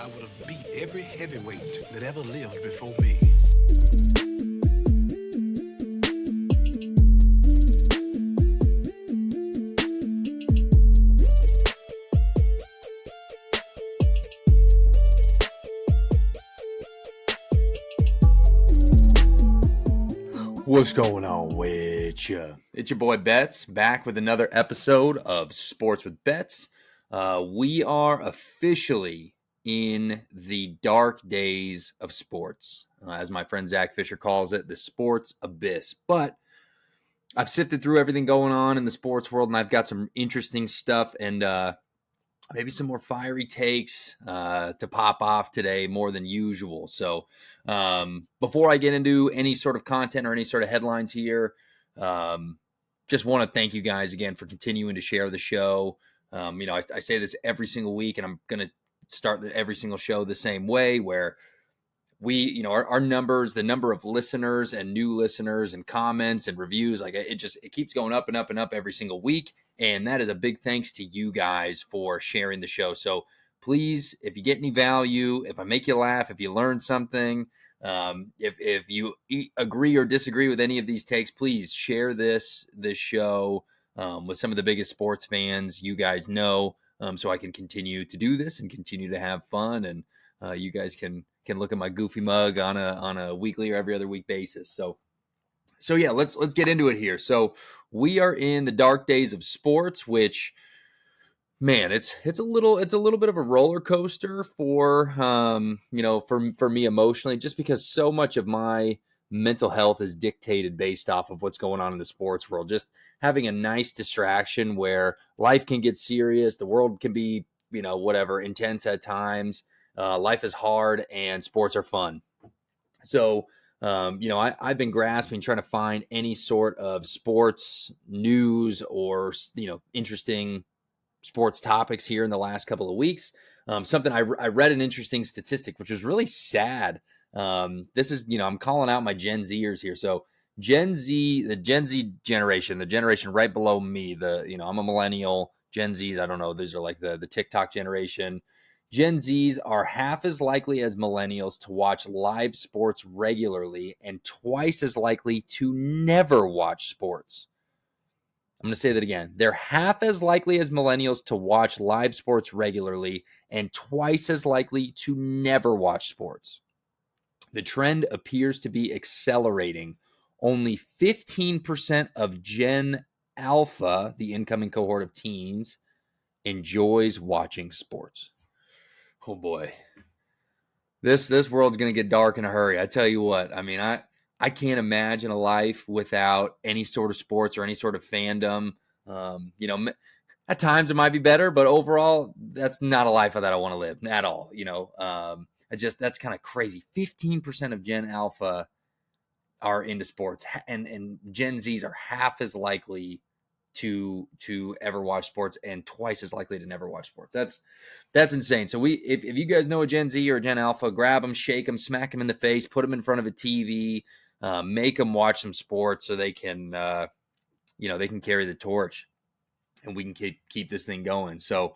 I would have beat every heavyweight that ever lived before me. What's going on with you? It's your boy Betz, back with another episode of Sports with Betz. We are officially in the dark days of sports, as my friend Zach Fisher calls it, the sports abyss. But I've sifted through everything going on in the sports world, and I've got some interesting stuff and maybe some more fiery takes to pop off today more than usual. So before I get into any sort of content or any sort of headlines here, just want to thank you guys again for continuing to share the show. I say this every single week, and I'm going to start every single show the same way, where we, our numbers, the number of listeners and new listeners and comments and reviews, like it keeps going up and up and up every single week. And that is a big thanks to you guys for sharing the show. So please, if you get any value, if I make you laugh, if you learn something, if you agree or disagree with any of these takes, please share this show with some of the biggest sports fans you guys know, so I can continue to do this and continue to have fun, and you guys can look at my goofy mug on a weekly or every other week basis. So yeah, let's get into it here. So we are in the dark days of sports, which, man, it's a little bit of a roller coaster for for me emotionally, just because so much of my mental health is dictated based off of what's going on in the sports world. Just having a nice distraction where life can get serious, the world can be, whatever, intense at times. Life is hard and sports are fun. So, I've been grasping, trying to find any sort of sports news or, interesting sports topics here in the last couple of weeks. Something I read an interesting statistic, which was really sad. This is, I'm calling out my Gen Zers here. So the Gen Z generation, the generation right below me, I'm a millennial. Gen Zs, I don't know, these are like the TikTok generation. Gen Zs are half as likely as millennials to watch live sports regularly and twice as likely to never watch sports. I'm going to say that again. They're half as likely as millennials to watch live sports regularly and twice as likely to never watch sports. The trend appears to be accelerating. Only 15% of Gen Alpha, the incoming cohort of teens, enjoys watching sports. Oh boy, this world's going to get dark in a hurry. I tell you what, I mean, I can't imagine a life without any sort of sports or any sort of fandom. At times it might be better, but overall, that's not a life that I want to live at all. That's kind of crazy. 15% of Gen Alpha are into sports, and Gen Zs are half as likely to ever watch sports and twice as likely to never watch sports. That's insane. So if you guys know a Gen Z or a Gen Alpha, grab them, shake them, smack them in the face, put them in front of a TV, make them watch some sports so they can, they can carry the torch and we can keep this thing going. So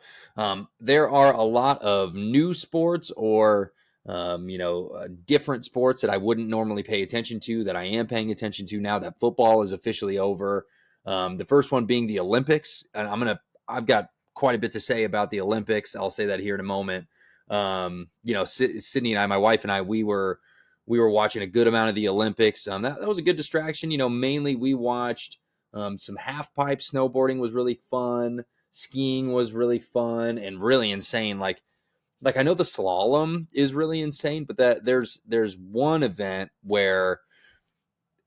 there are a lot of new sports or, different sports that I wouldn't normally pay attention to that I am paying attention to now that football is officially over. The first one being the Olympics, and I've got quite a bit to say about the Olympics. I'll say that here in a moment. Sydney and I, my wife and I, we were watching a good amount of the Olympics. That was a good distraction. Mainly we watched some half pipe snowboarding was really fun. Skiing was really fun and really insane. Like I know the slalom is really insane, but that there's one event where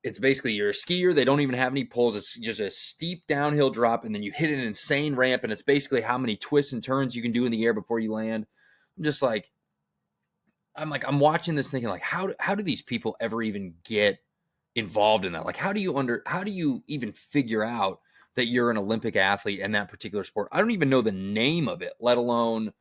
it's basically you're a skier. They don't even have any poles. It's just a steep downhill drop, and then you hit an insane ramp, and it's basically how many twists and turns you can do in the air before you land. I'm watching this thinking, like, how do these people ever even get involved in that? Like, how do you even figure out that you're an Olympic athlete in that particular sport? I don't even know the name of it, let alone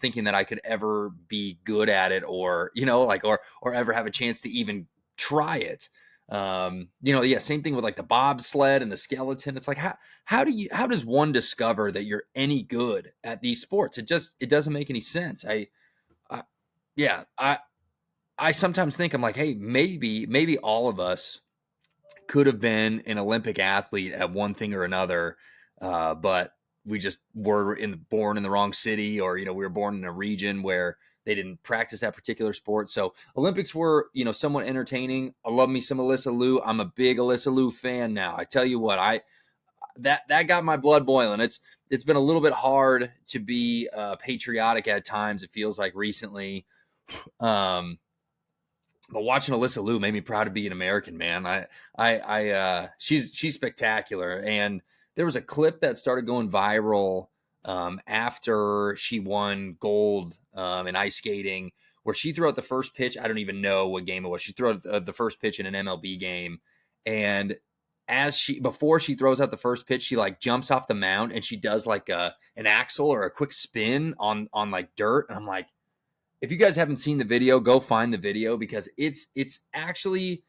thinking that I could ever be good at it or ever have a chance to even try it. Same thing with like the bobsled and the skeleton. It's like, how does one discover that you're any good at these sports? It doesn't make any sense. yeah, I sometimes think I'm like, hey, maybe all of us could have been an Olympic athlete at one thing or another, but we just were born in the wrong city, or we were born in a region where they didn't practice that particular sport. So Olympics were somewhat entertaining. I love me some Alyssa Liu. I'm a big Alyssa Liu fan now. I tell you what, that got my blood boiling. It's been a little bit hard to be patriotic at times. It feels like recently. But watching Alyssa Liu made me proud to be an American, man. She's spectacular. And there was a clip that started going viral after she won gold in ice skating, where she threw out the first pitch. I don't even know what game it was. She threw out the first pitch in an MLB game, and before she throws out the first pitch, she like jumps off the mound and she does like an axle or a quick spin on like dirt, and I'm like, if you guys haven't seen the video, go find the video, because it's actually,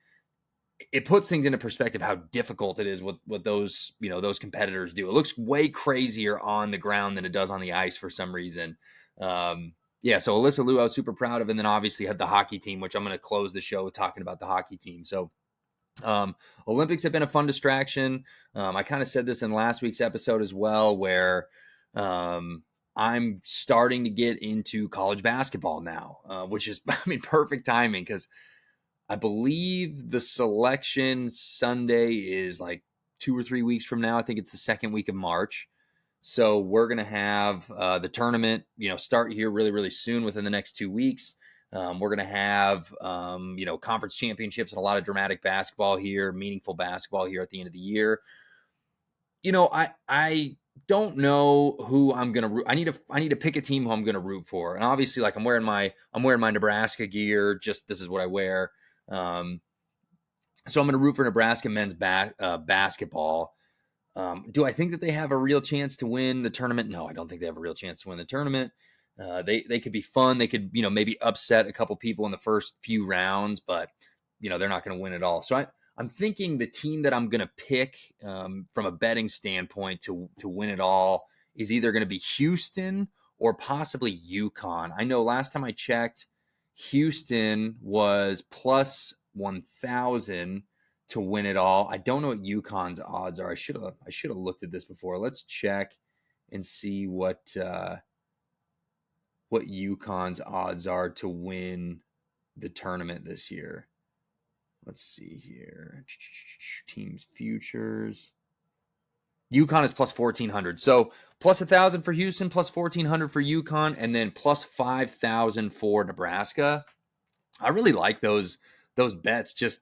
it puts things into perspective how difficult it is what those those competitors do. It looks way crazier on the ground than it does on the ice for some reason. Yeah, so Alyssa Liu, I was super proud of, and then obviously had the hockey team, which I'm going to close the show talking about the hockey team. So Olympics have been a fun distraction. I kind of said this in last week's episode as well, where I'm starting to get into college basketball now, which is, I mean, perfect timing, because I believe the selection Sunday is like 2 or 3 weeks from now. I think it's the second week of March. So we're going to have the tournament, start here really, really soon within the next 2 weeks. We're going to have, conference championships and a lot of dramatic basketball here, meaningful basketball here at the end of the year. I don't know who I'm gonna root. I need to pick a team who I'm gonna root for. And obviously, like, I'm wearing my Nebraska gear. Just, this is what I wear. So I'm gonna root for Nebraska men's basketball. Do I think that they have a real chance to win the tournament? No, I don't think they have a real chance to win the tournament. They could be fun. They could maybe upset a couple people in the first few rounds, but they're not going to win it all. So I'm thinking the team that I'm going to pick from a betting standpoint to win it all is either going to be Houston or possibly UConn. I know last time I checked, Houston was plus 1,000 to win it all. I don't know what UConn's odds are. I should have looked at this before. Let's check and see what UConn's odds are to win the tournament this year. Let's see here. Teams futures. UConn is plus 1,400. So plus 1,000 for Houston, plus 1,400 for UConn, and then plus 5,000 for Nebraska. I really like those bets, just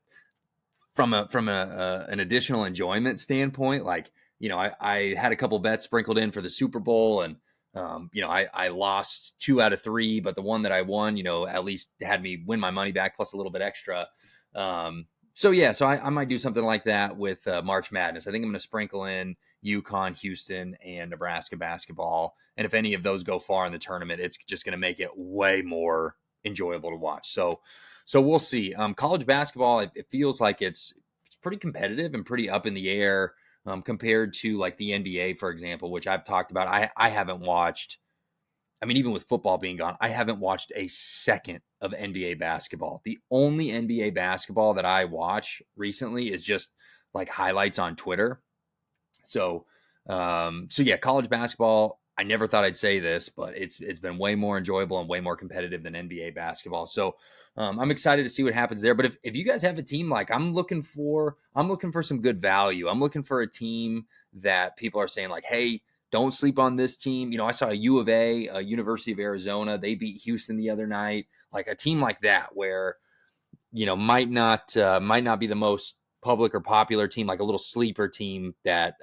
from an additional enjoyment standpoint. Like, I had a couple bets sprinkled in for the Super Bowl, and I lost 2 out of 3, but the one that I won, at least had me win my money back plus a little bit extra. So I might do something like that with March Madness. I think I'm going to sprinkle in UConn, Houston, and Nebraska basketball. And if any of those go far in the tournament, it's just going to make it way more enjoyable to watch. So we'll see. College basketball, it feels like it's pretty competitive and pretty up in the air compared to like the NBA, for example, which I've talked about. I haven't watched. I mean, even with football being gone, I haven't watched a second of NBA basketball. The only NBA basketball that I watch recently is just like highlights on Twitter. So yeah, college basketball, I never thought I'd say this, but it's been way more enjoyable and way more competitive than NBA basketball. So I'm excited to see what happens there. But if you guys have a team, like, I'm looking for some good value. I'm looking for a team that people are saying like, hey, don't sleep on this team. I saw a U of A, University of Arizona. They beat Houston the other night. Like a team like that, where might not be the most public or popular team, like a little sleeper team that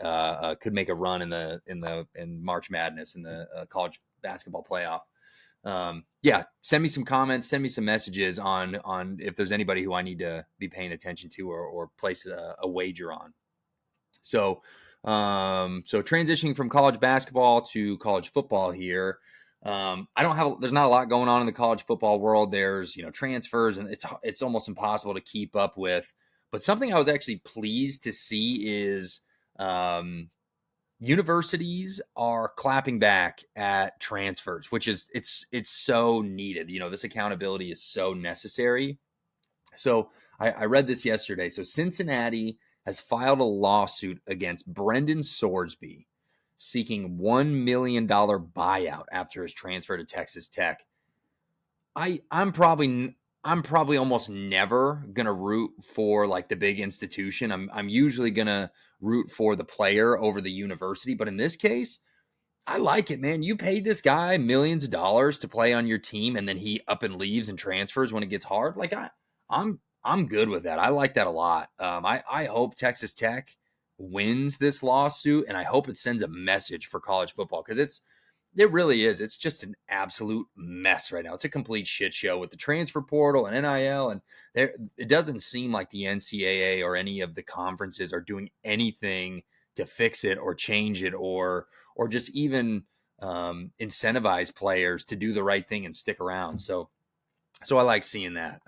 could make a run in March Madness, in the college basketball playoff. Send me some comments, send me some messages on if there's anybody who I need to be paying attention to or place a wager on. So transitioning from college basketball to college football here. There's not a lot going on in the college football world. There's, transfers, and it's almost impossible to keep up with. But something I was actually pleased to see is universities are clapping back at transfers, which is it's so needed. This accountability is so necessary. So I read this yesterday. So Cincinnati has filed a lawsuit against Brendan Sorsby, seeking $1 million buyout after his transfer to Texas Tech. I'm probably almost never gonna root for like the big institution. I'm usually gonna root for the player over the university, but in this case, I like it, man. You paid this guy millions of dollars to play on your team, and then he up and leaves and transfers when it gets hard. Like I'm good with that. I like that a lot. I hope Texas Tech wins this lawsuit, and I hope it sends a message for college football because it really is. It's just an absolute mess right now. It's a complete shit show with the transfer portal and NIL, and it doesn't seem like the NCAA or any of the conferences are doing anything to fix it or change it or just even incentivize players to do the right thing and stick around. So I like seeing that.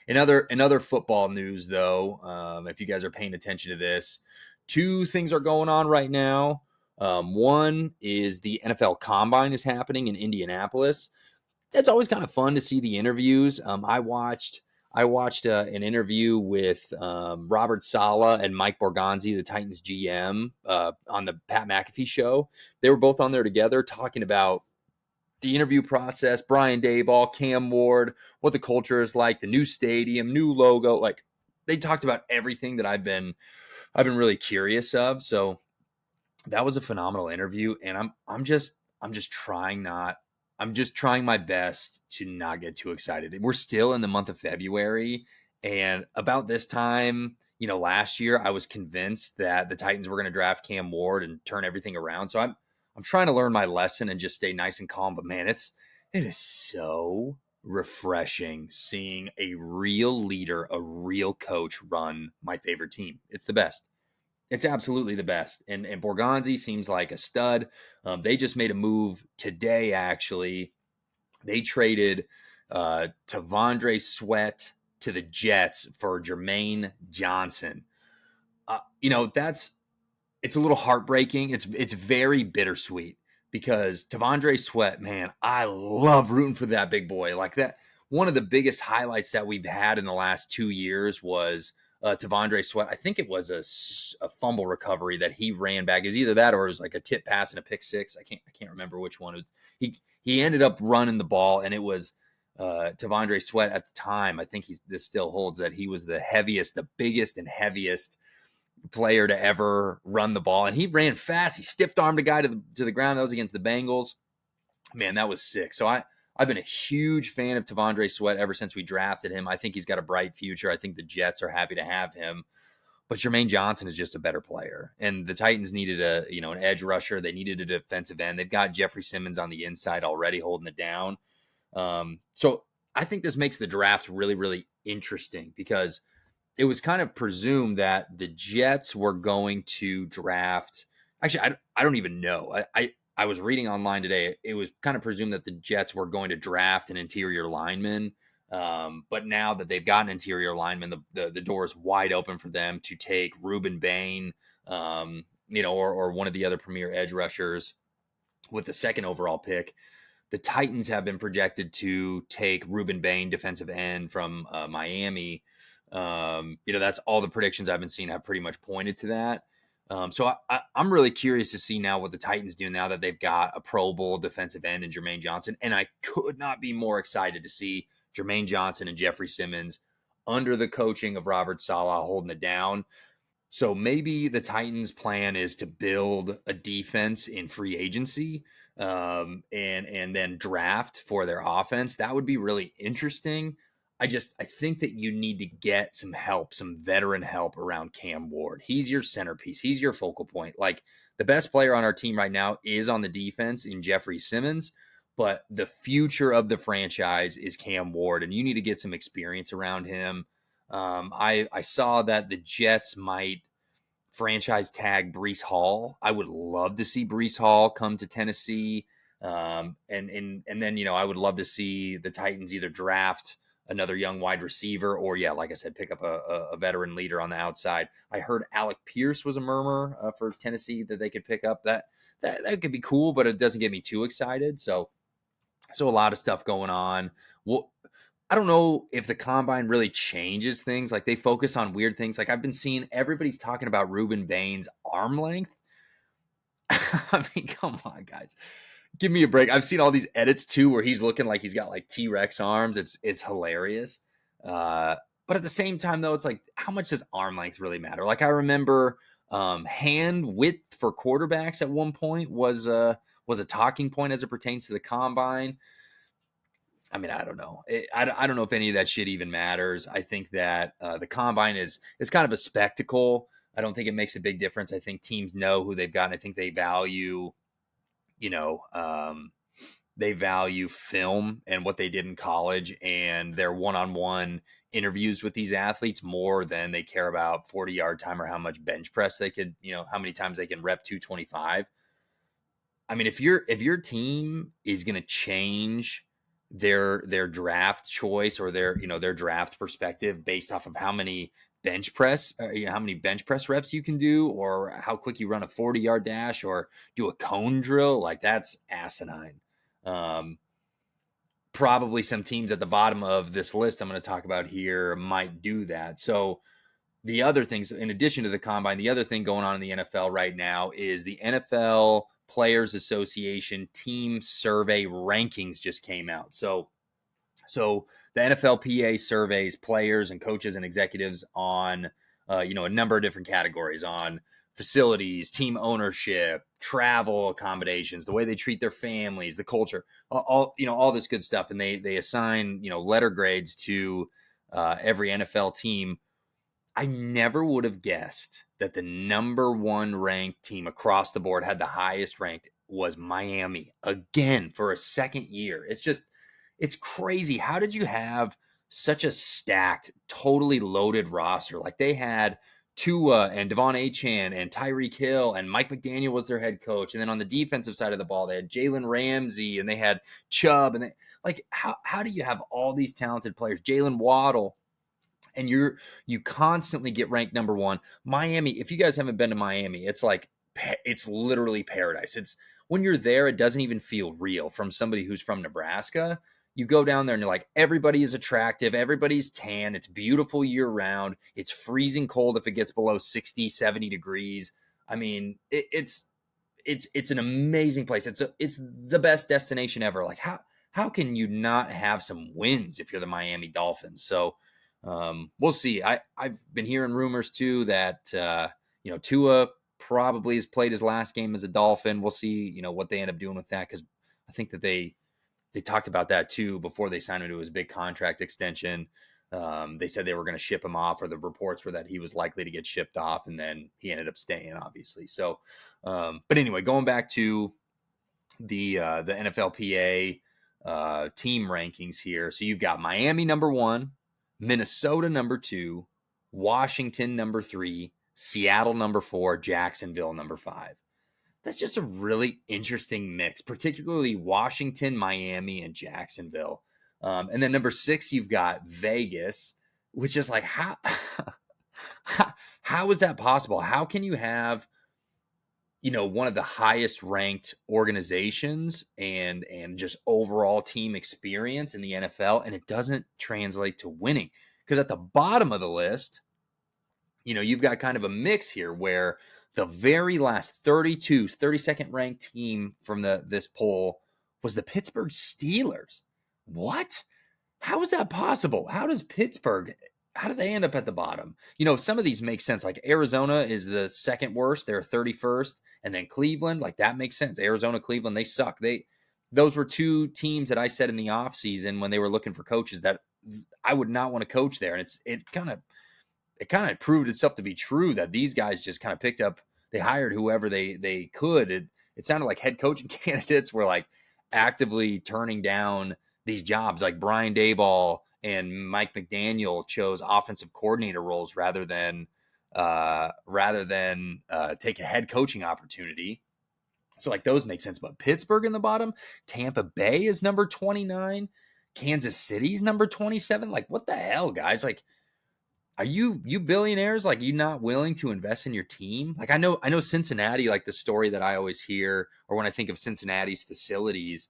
In other football news, though, if you guys are paying attention to this, two things are going on right now. One is the NFL Combine is happening in Indianapolis. It's always kind of fun to see the interviews. I watched an interview with Robert Saleh and Mike Borgonzi, the Titans GM, on the Pat McAfee show. They were both on there together talking about the interview process, Brian Daboll, Cam Ward, what the culture is like, the new stadium, new logo. Like they talked about everything that I've been really curious of. So that was a phenomenal interview, and I'm just trying my best to not get too excited. We're still in the month of February, and about this time, last year I was convinced that the Titans were going to draft Cam Ward and turn everything around. So I'm trying to learn my lesson and just stay nice and calm. But man, it is so refreshing seeing a real leader, a real coach run my favorite team. It's the best. It's absolutely the best. And Borgonzi seems like a stud. They just made a move today, actually. They traded Tavondre Sweat to the Jets for Jermaine Johnson. It's a little heartbreaking. It's very bittersweet because Tavondre Sweat, man, I love rooting for that big boy. Like that, one of the biggest highlights that we've had in the last 2 years was Tavondre Sweat. I think it was a fumble recovery that he ran back. It was either that or it was like a tip pass and a pick six. I can't remember which one. He ended up running the ball, and it was Tavondre Sweat at the time. I think this still holds that he was the biggest and heaviest player to ever run the ball, and he ran fast. He stiff armed a guy to the ground. That was against the Bengals. Man, that was sick. So I've been a huge fan of Tavondre Sweat ever since we drafted him. I think he's got a bright future. I think the Jets are happy to have him. But Jermaine Johnson is just a better player. And the Titans needed an edge rusher. They needed a defensive end. They've got Jeffrey Simmons on the inside already holding it down. So I think this makes the draft really, really interesting because it was kind of presumed that the Jets were going to draft. Actually, I don't even know. I was reading online today. It was kind of presumed that the Jets were going to draft an interior lineman. But now that they've got an interior lineman, the door is wide open for them to take Reuben Bain, or one of the other premier edge rushers with the second overall pick. The Titans have been projected to take Reuben Bain, defensive end from Miami. That's all the predictions I've been seeing have pretty much pointed to that. So I'm really curious to see now what the Titans do now that they've got a Pro Bowl defensive end in Jermaine Johnson. And I could not be more excited to see Jermaine Johnson and Jeffrey Simmons under the coaching of Robert Saleh holding it down. So maybe the Titans' plan is to build a defense in free agency and then draft for their offense. That would be really interesting. I think that you need to get some help, some veteran help around Cam Ward. He's your centerpiece. He's your focal point. Like the best player on our team right now is on the defense in Jeffrey Simmons, but the future of the franchise is Cam Ward, and you need to get some experience around him. I saw that the Jets might franchise tag Breece Hall. I would love to see Breece Hall come to Tennessee. And then, I would love to see the Titans either draft another young wide receiver, or like I said, pick up a veteran leader on the outside. I heard Alec Pierce was a murmur for Tennessee that they could pick up. That could be cool, but it doesn't get me too excited. So a lot of stuff going on. Well, I don't know if the combine really changes things. Like they focus on weird things. Like I've been seeing everybody's talking about Ruben Bain's arm length. I mean, come on, guys. Give me a break. I've seen all these edits too where he's looking like he's got like T-Rex arms. It's hilarious. But at the same time, though, it's like, how much does arm length really matter? Like I remember hand width for quarterbacks at one point was a talking point as it pertains to the combine. I mean, I don't know. I don't know if any of that shit even matters. I think that the combine is kind of a spectacle. I don't think it makes a big difference. I think teams know who they've got. And I think they value, they value film and what they did in college and their one-on-one interviews with these athletes more than they care about 40-yard time or how much bench press they could, how many times they can rep 225. I mean, if your team is going to change their draft choice or their draft perspective based off of how many bench press reps you can do, or how quick you run a 40-yard dash or do a cone drill, like that's asinine. Probably some teams at the bottom of this list I'm going to talk about here might do that. So the other things, in addition to the combine, the other thing going on in the NFL right now is the NFL Players Association team survey rankings just came out. So the NFLPA surveys players and coaches and executives on, a number of different categories on facilities, team ownership, travel accommodations, the way they treat their families, the culture, all this good stuff. And they assign, letter grades to every NFL team. I never would have guessed that the number one ranked team across the board had the highest ranked was Miami again for a second year. It's crazy. How did you have such a stacked, totally loaded roster? Like they had Tua and Devon Achane and Tyreek Hill and Mike McDaniel was their head coach. And then on the defensive side of the ball, they had Jalen Ramsey and they had Chubb. And how do you have all these talented players? Jalen Waddle. And you constantly get ranked number one. Miami, if you guys haven't been to Miami, it's literally paradise. It's when you're there, it doesn't even feel real from somebody who's from Nebraska. You go down there and you're like, everybody is attractive. Everybody's tan. It's beautiful year round. It's freezing cold if it gets below 60, 70 degrees. I mean, it's an amazing place. It's the best destination ever. Like how can you not have some wins if you're the Miami Dolphins? So, we'll see. I've been hearing rumors too that, Tua probably has played his last game as a Dolphin. We'll see, what they end up doing with that. Cause I think that they talked about that too, before they signed him to his big contract extension. They said they were going to ship him off, or the reports were that he was likely to get shipped off, and then he ended up staying, obviously. So, but anyway, going back to the NFLPA, team rankings here. So you've got Miami number one, Minnesota number two, Washington number three, Seattle number four, Jacksonville number five. That's just a really interesting mix, particularly Washington, Miami, and Jacksonville. And then number six, you've got Vegas, which is like, how is that possible? How can you have, one of the highest ranked organizations and just overall team experience in the NFL, and it doesn't translate to winning? Because at the bottom of the list, you've got kind of a mix here where the very last 32nd ranked team from this poll was the Pittsburgh Steelers. What? How is that possible? How do they end up at the bottom? Some of these make sense. Like Arizona is the second worst. They're 31st. And then Cleveland, like that makes sense. Arizona, Cleveland, they suck. Those were two teams that I said in the offseason when they were looking for coaches that I would not want to coach there. And it kind of proved itself to be true that these guys just kind of picked up, they hired whoever they could. It sounded like head coaching candidates were like actively turning down these jobs. Like Brian Daboll and Mike McDaniel chose offensive coordinator roles rather than take a head coaching opportunity. So like those make sense. But Pittsburgh in the bottom, Tampa Bay is number 29, Kansas City's number 27. Like, what the hell, guys? Like, are you billionaires? Like, you not willing to invest in your team? Like, I know Cincinnati, like the story that I always hear, or when I think of Cincinnati's facilities,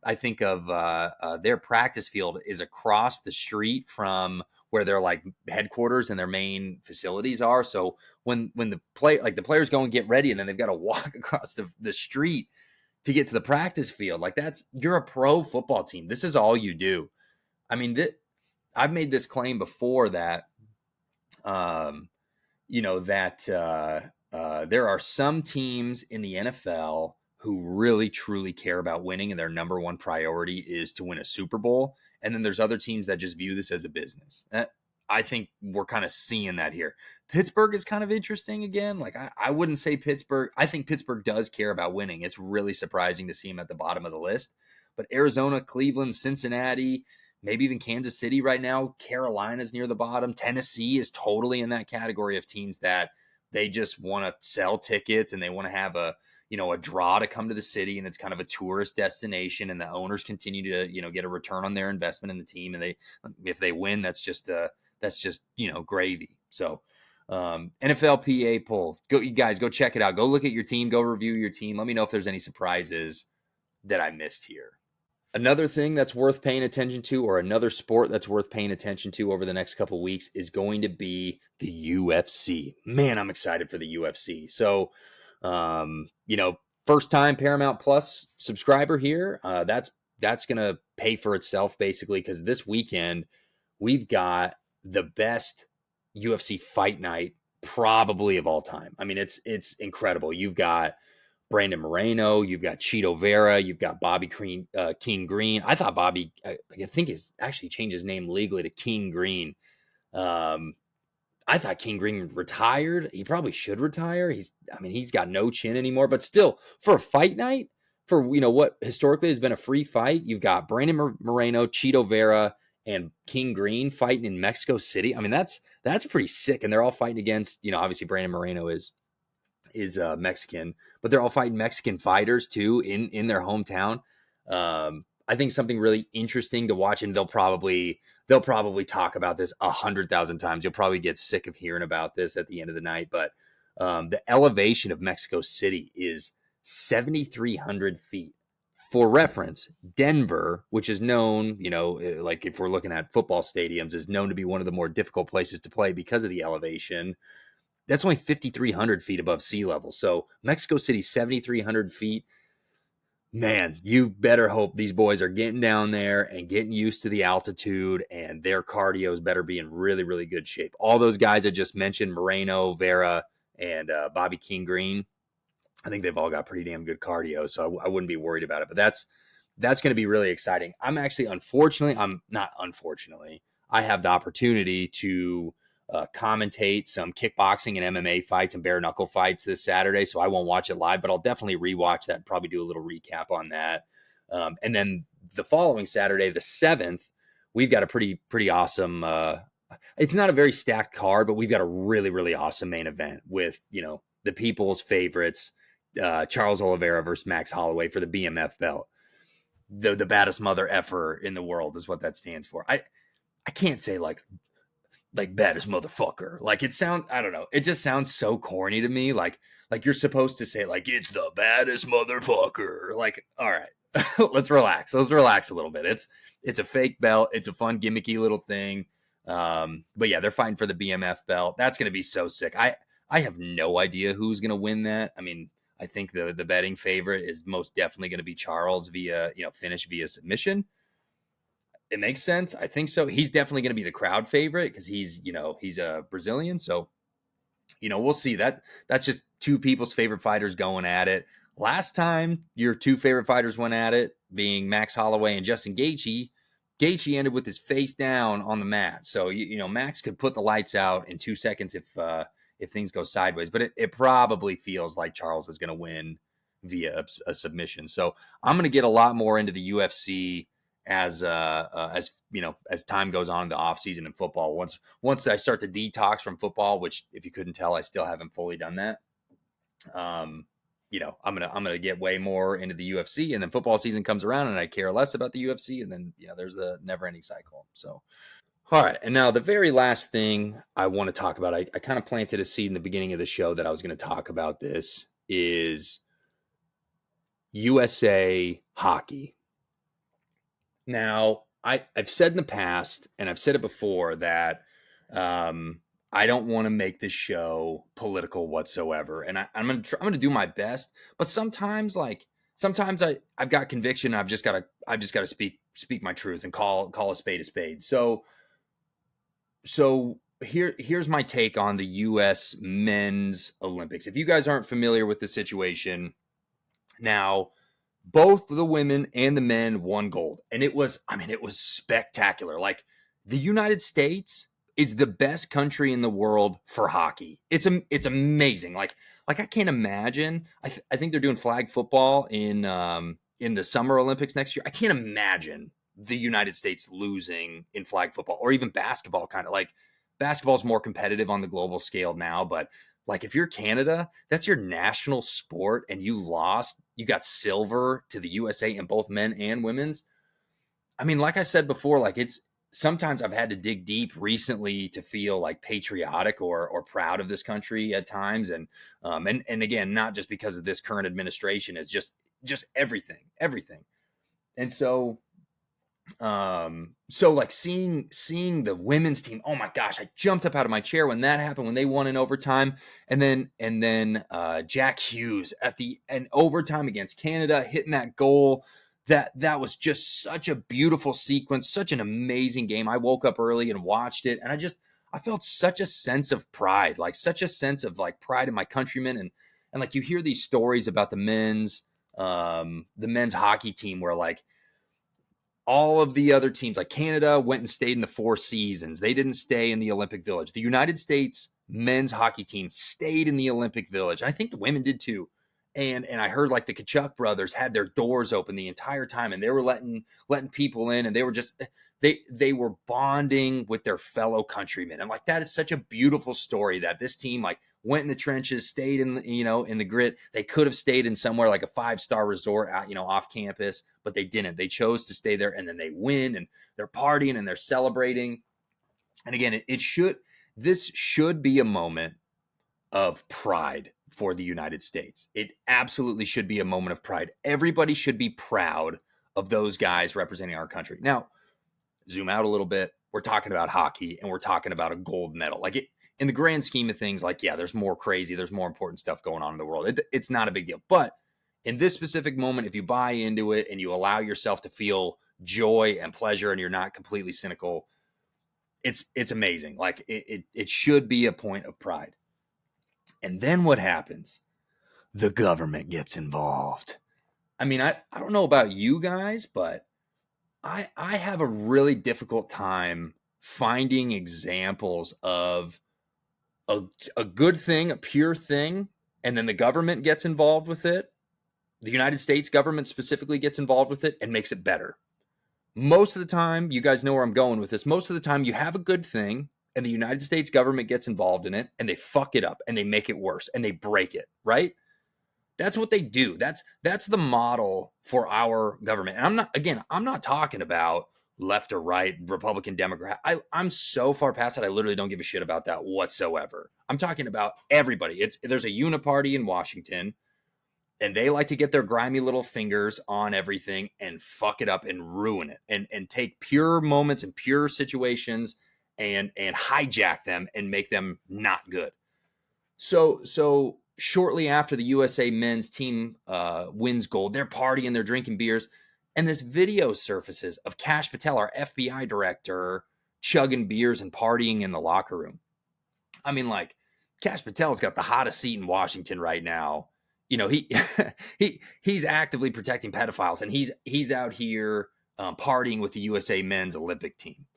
I think of their practice field is across the street from where their like headquarters and their main facilities are. So when the players go and get ready, and then they've got to walk across the street to get to the practice field. Like, you're a pro football team. This is all you do. I mean, I've made this claim before that there are some teams in the NFL who really truly care about winning, and their number one priority is to win a Super Bowl. And then there's other teams that just view this as a business. I think we're kind of seeing that here. Pittsburgh is kind of interesting again. Like, I wouldn't say Pittsburgh. I think Pittsburgh does care about winning. It's really surprising to see them at the bottom of the list. But Arizona, Cleveland, Cincinnati, maybe even Kansas City right now, Carolina's near the bottom. Tennessee is totally in that category of teams that they just want to sell tickets and they want to have a draw to come to the city, and it's kind of a tourist destination, and the owners continue to, get a return on their investment in the team. And if they win, that's just gravy. So, NFLPA poll, you guys go check it out. Go look at your team, go review your team. Let me know if there's any surprises that I missed here. Another thing that's worth paying attention to, or another sport that's worth paying attention to over the next couple of weeks, is going to be the UFC. Man, I'm excited for the UFC. So, first time Paramount Plus subscriber here, that's going to pay for itself basically, because this weekend we've got the best UFC fight night probably of all time. I mean, it's incredible. You've got Brandon Moreno, you've got Cheeto Vera, you've got Bobby King Green. I thought Bobby, I think he's actually changed his name legally to King Green. I thought King Green retired. He probably should retire. He's got no chin anymore, but still, for a fight night, for what historically has been a free fight, you've got Brandon Moreno, Cheeto Vera, and King Green fighting in Mexico City. I mean, that's pretty sick. And they're all fighting against, obviously Brandon Moreno is Mexican, but they're all fighting Mexican fighters too in their hometown. I think something really interesting to watch, and they'll probably talk about this 100,000 times. You'll probably get sick of hearing about this at the end of the night, but the elevation of Mexico City is 7,300 feet. For reference, Denver, which is known, like if we're looking at football stadiums, is known to be one of the more difficult places to play because of the elevation. That's only 5,300 feet above sea level. So Mexico City, 7,300 feet. Man, you better hope these boys are getting down there and getting used to the altitude, and their cardios better be in really, really good shape. All those guys I just mentioned, Moreno, Vera, and Bobby King Green, I think they've all got pretty damn good cardio, so I wouldn't be worried about it. But that's going to be really exciting. I have the opportunity to commentate some kickboxing and MMA fights and bare knuckle fights this Saturday, so I won't watch it live, but I'll definitely rewatch that and probably do a little recap on that. And then the following Saturday, the 7th, we've got a pretty awesome. It's not a very stacked card, but we've got a really, really awesome main event with the people's favorites, Charles Oliveira versus Max Holloway for the BMF belt. The baddest mother effer in the world is what that stands for. I can't say like baddest motherfucker. Like, I don't know. It just sounds so corny to me. Like you're supposed to say like, it's the baddest motherfucker. Like, all right, let's relax. Let's relax a little bit. It's a fake belt. It's a fun gimmicky little thing. But yeah, they're fighting for the BMF belt. That's going to be so sick. I have no idea who's going to win that. I mean, I think the betting favorite is most definitely going to be Charles via, finish via submission. It makes sense. I think so. He's definitely going to be the crowd favorite because he's a Brazilian. So, we'll see. That's just two people's favorite fighters going at it. Last time your two favorite fighters went at it, being Max Holloway and Justin Gaethje ended with his face down on the mat. So, Max could put the lights out in 2 seconds if things go sideways. But it probably feels like Charles is going to win via a submission. So I'm going to get a lot more into the UFC as time goes on in the off season in football. Once I start to detox from football, which if you couldn't tell, I still haven't fully done that. I'm gonna get way more into the UFC, and then football season comes around, and I care less about the UFC, and then there's the never-ending cycle. So, all right, and now the very last thing I want to talk about, I kind of planted a seed in the beginning of the show that I was going to talk about this, is USA hockey. Now, I've said in the past, and I've said it before, that I don't want to make this show political whatsoever, and I'm gonna do my best. But sometimes I've got conviction. I've just got to speak my truth and call a spade a spade. So here's my take on the U.S. men's Olympics. If you guys aren't familiar with the situation now, both the women and the men won gold, and it was spectacular. Like, the United States is the best country in the world for hockey. It's amazing. Like I can't imagine. I think they're doing flag football in the Summer Olympics next year. I can't imagine the United States losing in flag football, or even basketball. Kind of like, basketball's more competitive on the global scale now, but like, if you're Canada, that's your national sport, and you got silver to the USA in both men and women's. I mean, like I said before, like, sometimes I've had to dig deep recently to feel like patriotic or proud of this country at times. And again, not just because of this current administration, it's just everything. And so like seeing the women's team, oh my gosh, I jumped up out of my chair when that happened, when they won in overtime. And then Jack Hughes at the end overtime against Canada, hitting that goal. That was just such a beautiful sequence, such an amazing game. I woke up early and watched it, and I felt such a sense of pride, like such a sense of like pride in my countrymen. And like, you hear these stories about the men's hockey team, where like, all of the other teams, like Canada, went and stayed in the Four Seasons. They didn't stay in the Olympic Village. The United States men's hockey team stayed in the Olympic Village. I think the women did too. And I heard like the Kachuk brothers had their doors open the entire time, and they were letting people in, and they were just they were bonding with their fellow countrymen. And like, that is such a beautiful story, that this team like went in the trenches, stayed in the grit. They could have stayed in somewhere like a 5-star resort out, off campus, but they didn't. They chose to stay there, and then they win, and they're partying and they're celebrating. And again, this should be a moment of pride for the United States. It absolutely should be a moment of pride. Everybody should be proud of those guys representing our country. Now, zoom out a little bit. We're talking about hockey, and we're talking about a gold medal. Like, in the grand scheme of things, like, yeah, there's more important stuff going on in the world. It's not a big deal. But in this specific moment, if you buy into it and you allow yourself to feel joy and pleasure, and you're not completely cynical, it's amazing. Like, it should be a point of pride. And then what happens? The government gets involved. I mean, I don't know about you guys, but I have a really difficult time finding examples of a good thing, a pure thing, and then the government gets involved with it. The United States government specifically gets involved with it and makes it better. Most of the time, you guys know where I'm going with this. Most of the time, you have a good thing, and the United States government gets involved in it, and they fuck it up, and they make it worse, and they break it, right? That's what they do. That's the model for our government. And I'm not talking about left or right, Republican, Democrat. I'm so far past it, I literally don't give a shit about that whatsoever. I'm talking about everybody. There's a uniparty in Washington, and they like to get their grimy little fingers on everything and fuck it up and ruin it, and take pure moments and pure situations and hijack them and make them not good. So shortly after the USA men's team wins gold, they're partying, they're drinking beers, and this video surfaces of Kash Patel, our FBI director, chugging beers and partying in the locker room. I mean, like, Kash Patel's got the hottest seat in Washington right now. He's actively protecting pedophiles, and he's out here partying with the USA men's Olympic team.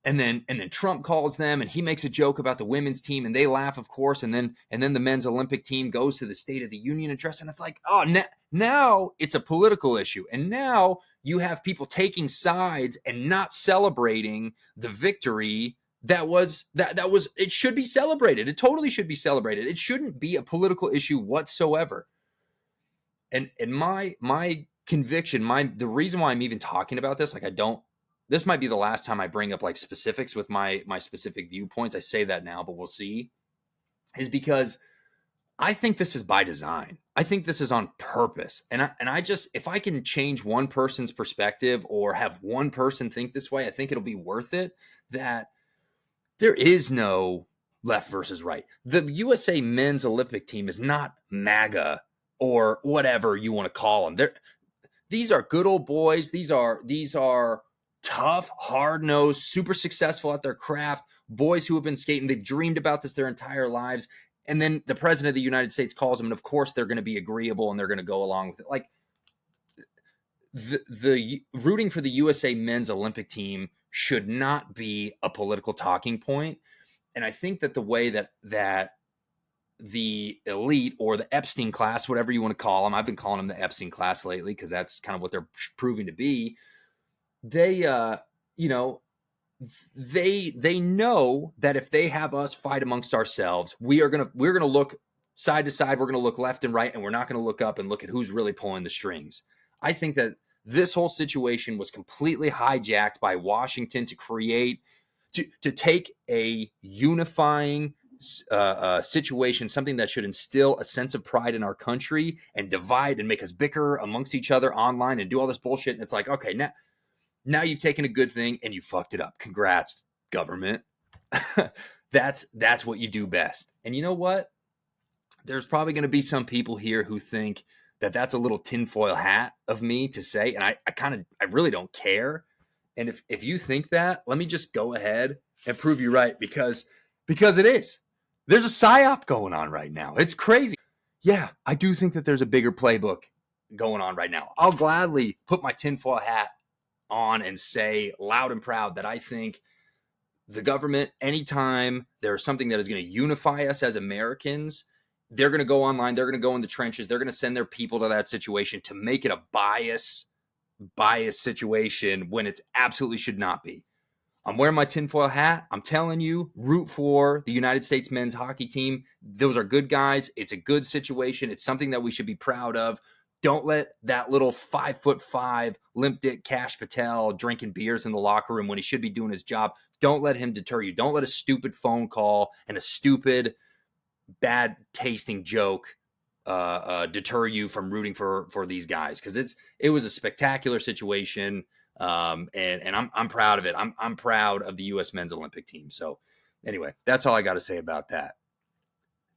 And then Trump calls them, and he makes a joke about the women's team, and they laugh, of course. And then the men's Olympic team goes to the State of the Union address, and it's like, oh, now it's a political issue, and now you have people taking sides and not celebrating the victory that was. It should be celebrated. It totally should be celebrated. It shouldn't be a political issue whatsoever. And my conviction, the reason why I'm even talking about this, like this might be the last time I bring up like specifics with my specific viewpoints. I say that now, but we'll see, is because I think this is by design. I think this is on purpose. And I just, if I can change one person's perspective or have one person think this way, I think it'll be worth it. That there is no left versus right. The USA men's Olympic team is not MAGA or whatever you want to call them. These are good old boys. These are tough, hard-nosed, super successful at their craft, boys who have been skating. They've dreamed about this their entire lives. And then the president of the United States calls them, and of course they're going to be agreeable and they're going to go along with it. Like the rooting for the USA men's Olympic team should not be a political talking point. And I think that the way that the elite or the Epstein class, whatever you want to call them, I've been calling them the Epstein class lately because that's kind of what they're proving to be. They they know that if they have us fight amongst ourselves, we're gonna look side to side, we're gonna look left and right, and we're not gonna look up and look at who's really pulling the strings. I think that this whole situation was completely hijacked by Washington to take a unifying situation, something that should instill a sense of pride in our country, and divide and make us bicker amongst each other online and do all this bullshit. And it's like, okay, now you've taken a good thing and you fucked it up. Congrats, government. That's what you do best. And you know what? There's probably going to be some people here who think that that's a little tinfoil hat of me to say. And I really don't care. And if you think that, let me just go ahead and prove you right, because it is. There's a psyop going on right now. It's crazy. Yeah, I do think that there's a bigger playbook going on right now. I'll gladly put my tinfoil hat on and say loud and proud that I think the government, anytime there's something that is going to unify us as Americans, they're going to go online, they're going to go in the trenches, they're going to send their people to that situation to make it a bias situation when it absolutely should not be. I'm wearing my tinfoil hat. I'm telling you, root for the United States men's hockey team. Those are good guys. It's a good situation. It's something that we should be proud of. Don't let that little 5'5" limp dick Kash Patel drinking beers in the locker room when he should be doing his job. Don't let him deter you. Don't let a stupid phone call and a stupid, bad tasting joke deter you from rooting for these guys, because it was a spectacular situation, and I'm proud of it. I'm proud of the U.S. men's Olympic team. So anyway, that's all I got to say about that.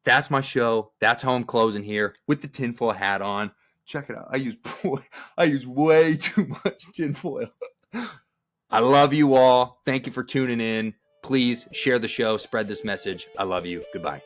That's my show. That's how I'm closing here with the tinfoil hat on. Check it out. I use way too much tinfoil. I love you all. Thank you for tuning in. Please share the show. Spread this message. I love you. Goodbye.